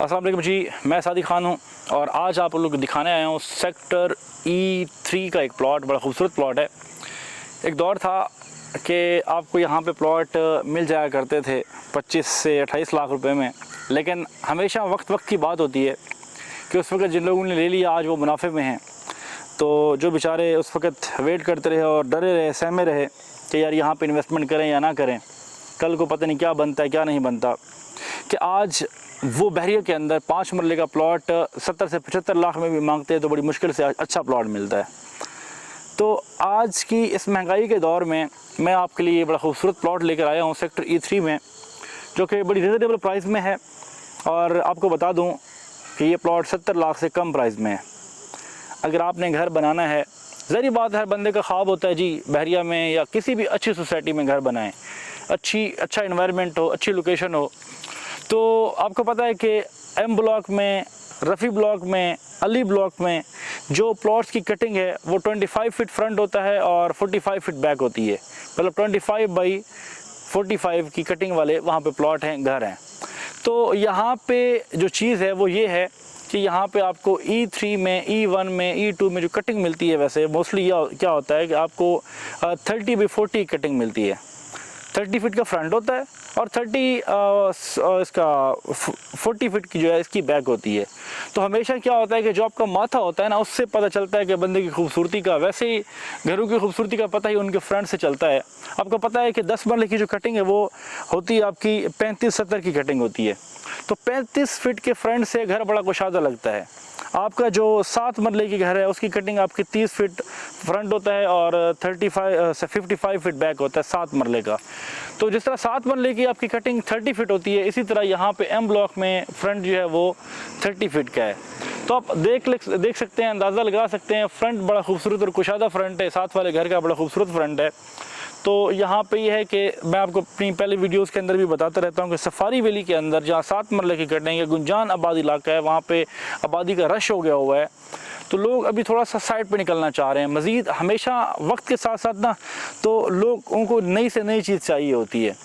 अस्सलाम वालेकुम जी, मैं सादी खान हूँ और आज आप लोग दिखाने आया हूँ सेक्टर E3 का एक प्लॉट। बड़ा खूबसूरत प्लॉट है। एक दौर था कि आपको यहाँ पे प्लॉट मिल जाया करते थे 25 से 28 लाख रुपए में, लेकिन हमेशा वक्त की बात होती है कि उस वक्त जिन लोगों ने ले लिया आज वो मुनाफे में हैं। तो जो बेचारे उस वक्त वेट करते रहे और डरे रहे, सहमे रहे कि यार यहाँ पे इन्वेस्टमेंट करें या ना करें, कल को पता नहीं क्या बनता है क्या नहीं बनता, कि आज वो बहरिया के अंदर 5 मरले का प्लॉट 70 से 75 लाख में भी मांगते हैं तो बड़ी मुश्किल से अच्छा प्लॉट मिलता है। तो आज की इस महंगाई के दौर में मैं आपके लिए बड़ा खूबसूरत प्लॉट लेकर आया हूँ सेक्टर E3 में, जो कि बड़ी रिजनेबल प्राइस में है। और आपको बता दूँ कि ये प्लॉट 70 लाख से कम प्राइस में है। अगर आपने घर बनाना है, ज़ाहिर बात है हर बंदे का ख्वाब होता है जी बहरिया में या किसी भी अच्छी सोसाइटी में घर बनाएं, अच्छा इन्वायरमेंट हो, अच्छी लोकेशन हो। तो आपको पता है कि एम ब्लॉक में, रफ़ी ब्लॉक में, अली ब्लॉक में जो प्लॉट्स की कटिंग है वो 25 फीट फ्रंट होता है और 45 फीट बैक होती है। मतलब 25 बाई 45 की कटिंग वाले वहाँ पे प्लॉट हैं, घर हैं। तो यहाँ पे जो चीज़ है वो ये है कि यहाँ पे आपको E3 में, E1 में, E2 में जो कटिंग मिलती है, वैसे मोस्टली यह क्या होता है कि आपको 30 बाई 40 कटिंग मिलती है। 30 फीट का फ्रंट होता है और 40 फीट की जो है इसकी बैक होती है। तो हमेशा क्या होता है कि जो आपका माथा होता है ना, उससे पता चलता है कि बंदे की खूबसूरती का, वैसे ही घरों की खूबसूरती का पता ही उनके फ्रंट से चलता है। आपको पता है कि 10 मरले की जो कटिंग है वो होती है आपकी 35-70 की कटिंग होती है। तो 35 फीट के फ्रंट से घर बड़ा कुशादा लगता है। आपका जो 7 मरले की घर है उसकी कटिंग आपकी 30 फीट फ्रंट होता है और 35 से 55 फीट बैक होता है 7 मरले का। तो जिस तरह 7 मरले की आपकी कटिंग 30 फीट होती है, इसी तरह यहाँ पे एम ब्लॉक में फ्रंट जो है वो 30 फीट का है। तो आप देख सकते हैं, अंदाज़ा लगा सकते हैं, फ्रंट बड़ा खूबसूरत और कुशादा फ्रंट है, साथ वाले घर का बड़ा खूबसूरत फ्रंट है। तो यहाँ पे ये है कि मैं आपको अपनी पहले वीडियोस के अंदर भी बताता रहता हूँ कि सफारी वैली के अंदर जहाँ 7 मरले की कटिंग है, गुंजान आबादी इलाका है, वहाँ पे आबादी का रश हो गया हुआ है। तो लोग अभी थोड़ा सा साइड पे निकलना चाह रहे हैं। मज़ीद हमेशा वक्त के साथ साथ ना तो लोगों को नई से नई चीज़ चाहिए होती है।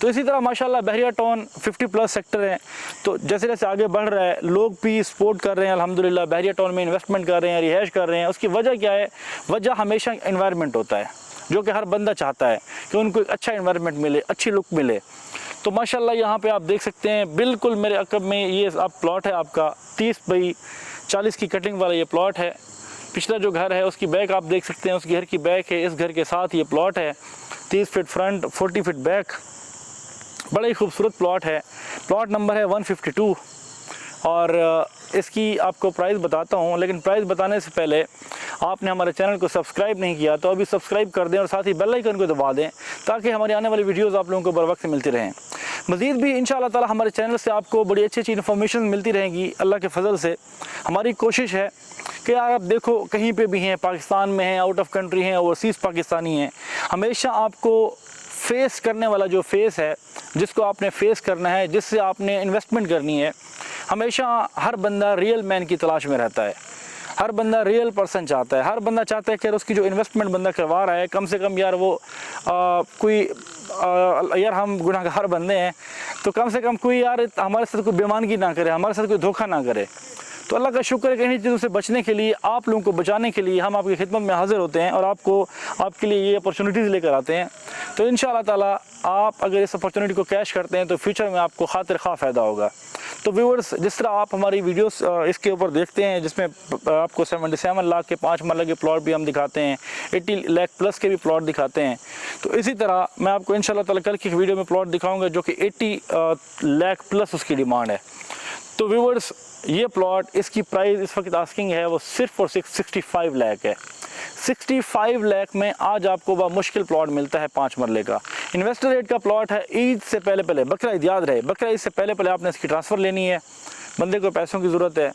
तो इसी तरह माशाल्लाह बहरिया टाउन 50+ सेक्टर है। तो जैसे जैसे आगे बढ़ रहा है, लोग भी सपोर्ट कर रहे हैं अल्हम्दुलिल्लाह, बहरिया टाउन में इन्वेस्टमेंट कर रहे हैं, रिहाइश कर रहे हैं। उसकी वजह क्या है? वजह हमेशा इन्वायरमेंट होता है, जो कि हर बंदा चाहता है कि उनको एक अच्छा इन्वायरमेंट मिले, अच्छी लुक मिले। तो माशाल्लाह यहाँ पे आप देख सकते हैं बिल्कुल मेरे अकब में ये आप प्लॉट है आपका 30 बाई 40 की कटिंग वाला ये प्लॉट है। पिछला जो घर है उसकी बैक आप देख सकते हैं, उस घर की बैक है, इस घर के साथ ये प्लॉट है। 30 फीट फ्रंट, 40 फीट बैक, बड़ा ही खूबसूरत प्लॉट है। प्लॉट नंबर है 152 और इसकी आपको प्राइस बताता हूँ, लेकिन प्राइस बताने से पहले आपने हमारे चैनल को सब्सक्राइब नहीं किया तो अभी सब्सक्राइब कर दें और साथ ही बेल आइकन को दबा दें ताकि हमारी आने वाली वीडियोस आप लोगों को बर वक्त मिलती रहें। मज़ीद भी इंशाअल्लाह ताला हमारे चैनल से आपको बड़ी अच्छी इन्फॉर्मेशन मिलती रहेंगी अल्लाह के फजल से। हमारी कोशिश है कि यार आप देखो कहीं पे भी हैं, पाकिस्तान में हैं, आउट ऑफ कंट्री हैं, ओवरसीज़ पाकिस्तानी हैं, हमेशा आपको फेस करने वाला जो फेस है, जिसको आपने फेस करना है, जिससे आपने इन्वेस्टमेंट करनी है, हमेशा हर बंदा रियल मैन की तलाश में रहता है। हर बंदा रियल पर्सन चाहता है। हर बंदा चाहता है कि उसकी जो इन्वेस्टमेंट बंदा करवा रहा है, कम से कम यार वो यार हम गुनाहगार बंदे हैं तो कम से कम कोई यार हमारे साथ कोई बेईमानगी ना करे, हमारे साथ कोई धोखा ना करे। तो अल्लाह का शुक्र है कि इन्हीं चीज़ों से बचने के लिए, आप लोगों को बचाने के लिए हम आपकी खिदमत में हाजिर होते हैं और आपके लिए ये अपॉर्चुनिटीज़ लेकर आते हैं। तो इंशाअल्लाह ताला आप अगर इस अपॉर्चुनिटी को कैश करते हैं तो फ्यूचर में आपको खातिर खा फ़ायदा होगा। तो व्यूअर्स, जिस तरह आप हमारी वीडियोस इसके ऊपर देखते हैं जिसमें आपको 77 लाख के 5 मरले के प्लॉट भी हम दिखाते हैं, 80 लाख प्लस के भी प्लॉट दिखाते हैं, तो इसी तरह मैं आपको इंशाअल्लाह ताला कल की वीडियो में प्लॉट दिखाऊंगा जो कि 80 लाख प्लस उसकी डिमांड है। तो व्यूअर्स, ये प्लॉट, इसकी प्राइस इस वक्त आस्किंग है वो सिर्फ और सिर्फ 65 लाख है। 65 लाख में आज आपको वह मुश्किल प्लॉट मिलता है 5 मरले का। इन्वेस्टर रेट का प्लॉट है। ईद से पहले बकरा ईद याद रहे, बकरा ईद से पहले आपने इसकी ट्रांसफ़र लेनी है। बंदे को पैसों की ज़रूरत है।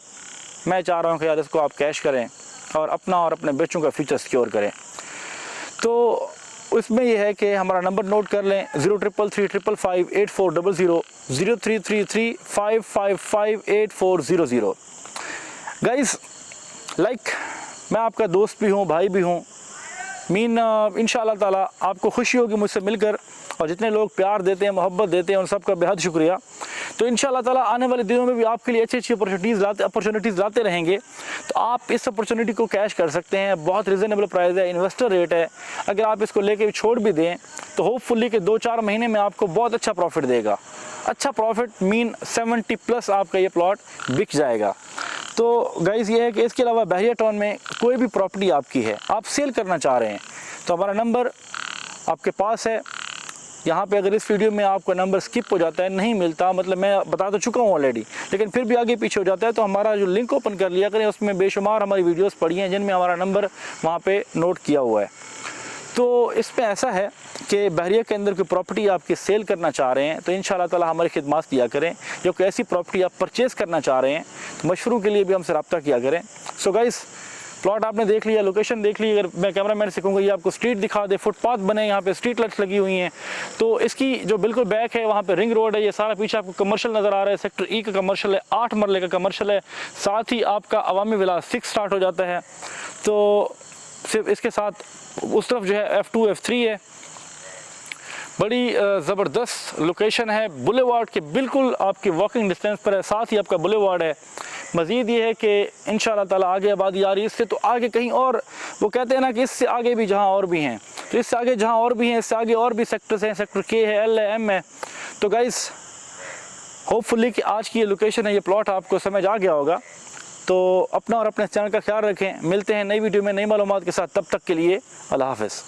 मैं चाह रहा हूँ कि यार इसको आप कैश करें और अपना और अपने बच्चों का फ्यूचर सिक्योर करें। तो उसमें यह है कि हमारा नंबर नोट कर लें, 0333558400, 033355558400। गाइस, मैं आपका दोस्त भी हूँ, भाई भी हूँ। इंशाअल्लाह ताला आपको खुशी होगी मुझसे मिलकर, और जितने लोग प्यार देते हैं, मोहब्बत देते हैं, उन सबका बेहद शुक्रिया। तो इंशाल्लाह ताला आने वाले दिनों में भी आपके लिए अच्छी अच्छी अपॉर्चुनिटीज़ लाते रहेंगे। तो आप इस अपॉर्चुनिटी को कैश कर सकते हैं, बहुत रिजनेबल प्राइस है, इन्वेस्टर रेट है। अगर आप इसको लेके छोड़ भी दें तो होपफुली कि 2-4 महीने में आपको बहुत अच्छा प्रॉफिट देगा। अच्छा प्रॉफिट मीन 70+ आपका ये प्लॉट बिक जाएगा। तो गाइज़ ये है कि इसके अलावा बहरिया टाउन में कोई भी प्रॉपर्टी आपकी है, आप सेल करना चाह रहे हैं, तो हमारा नंबर आपके पास है। यहाँ पे अगर इस वीडियो में आपका नंबर स्किप हो जाता है, नहीं मिलता, मतलब मैं बता तो चुका हूँ ऑलरेडी, लेकिन फिर भी आगे पीछे हो जाता है, तो हमारा जो लिंक ओपन कर लिया करें, उसमें बेशुमार हमारी वीडियोस पड़ी हैं जिनमें हमारा नंबर वहाँ पे नोट किया हुआ है। तो इसमें ऐसा है कि बहरिया के अंदर कोई प्रॉपर्टी आपकी सेल करना चाह रहे हैं तो इंशाल्लाह ताला हमारी खिदमत दिया करें। जो कोई ऐसी प्रॉपर्टी आप परचेज़ करना चाह रहे हैं तो मशवरों के लिए भी हमसे रब्ता किया करें। सो गाइस, प्लॉट आपने देख लिया, लोकेशन देख ली। अगर मैं कैमरामैन से कहूँगा ये आपको स्ट्रीट दिखा दे, फुटपाथ बने, यहाँ पे स्ट्रीट लाइट्स लगी हुई हैं। तो इसकी जो बिल्कुल बैक है वहाँ पे रिंग रोड है। ये सारा पीछे आपको कमर्शियल नज़र आ रहा है, सेक्टर ई का कमर्शियल है, 8 मरले का कमर्शियल है। साथ ही आपका अवामी विला 6 स्टार्ट हो जाता है। तो सिर्फ इसके साथ उस तरफ जो है F2 F3 है। बड़ी ज़बरदस्त लोकेशन है, बुलेवार्ड के बिल्कुल आपकी वॉकिंग डिस्टेंस पर है, साथ ही आपका बुलेवार्ड है। मज़ीद ये है कि इंशाल्लाह ताला आगे आबादी आ रही है, इससे तो आगे कहीं और, वो कहते हैं ना कि इससे आगे भी जहाँ और भी हैं, तो इससे आगे जहाँ और भी हैं, इससे आगे और भी सेक्टर्स हैं, सेक्टर K है, L है, M है। तो गाइस होपफुली कि आज की ये लोकेशन है, ये प्लॉट आपको समझ आ गया होगा। तो अपना और अपने चैनल का ख्याल रखें। मिलते हैं नई वीडियो में नई मालूमात के साथ, तब तक के लिए अल्लाह हाफ़िज़।